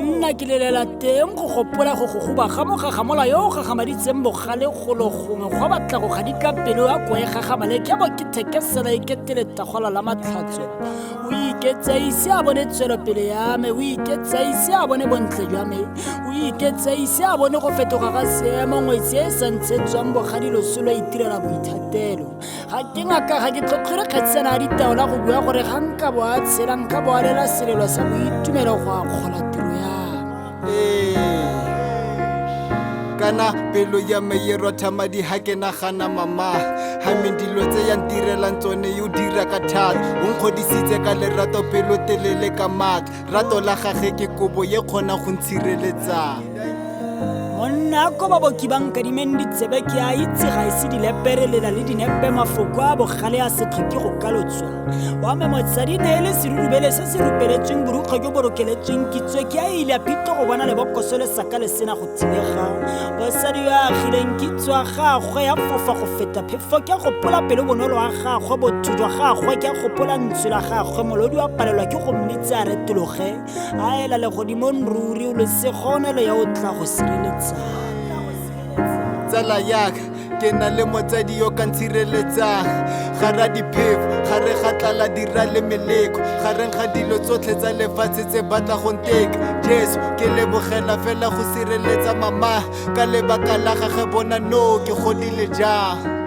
monna ke lelela teng go gopola go gogoba ga mogagamola yo o gagamaditseng bogale kgolo gongwe go batla go gadika pelo ya koe gagamale ke bo ke thekesela iketeletagwala la matlhatso o iketsaise a bone tswelopele ya me o iketsaise a bone bontle jwa me o iketsaise a bone go fetoga ga seemo ngwetsi e sa ntshetswang bogadi losolo itirela boithatelo ga ke ngaka ga ke tlhotlhore kgetsena a ditaola go bua gore ga nka bo a tshela nka bo a lela selelo sa boitumelo go a kgola tiro ya kana pelo ya me ye rotha madi ha ke nagana mama ha mendilo tse ya ntirelang tsone yo dira ka thata o nkgodisitse ka lerato pelo telele ka matla rato la gage ke kobo ye kgona go ntshireletsa monna ko ba boki bankadimeng ditsebe ke a itse ga ise dileperelela le dinepe mafoko a bogale a se tlhoke go kalotswa wa me motsadi ne le serurubele se se rupeletsweng borukgwe jo borokeletsweng kitswe ke a ile a phito go bona lebokoso le saka le sena go thilega bosadi yo a agileng kitswa gagwe ya fofa go feta phefo ke gopola pelo bonolo wa gagwe botho jwa gagwe ke gopola ntsho la gagwe molodi wa palelwa ke go mmitse a retologe a ela le godimong ruri o le segone ya o tla go sireletsa tsala yaka ke na le motsadi yo ka ntshireletsang gara diphefo gare ga tlala dira le meleko gareng ga dilo tsotlhe tsa lefatshe tse batla go nteka jesu ke lebogela fela go sireletsa mama ka lebaka la gage bona no ke godile jang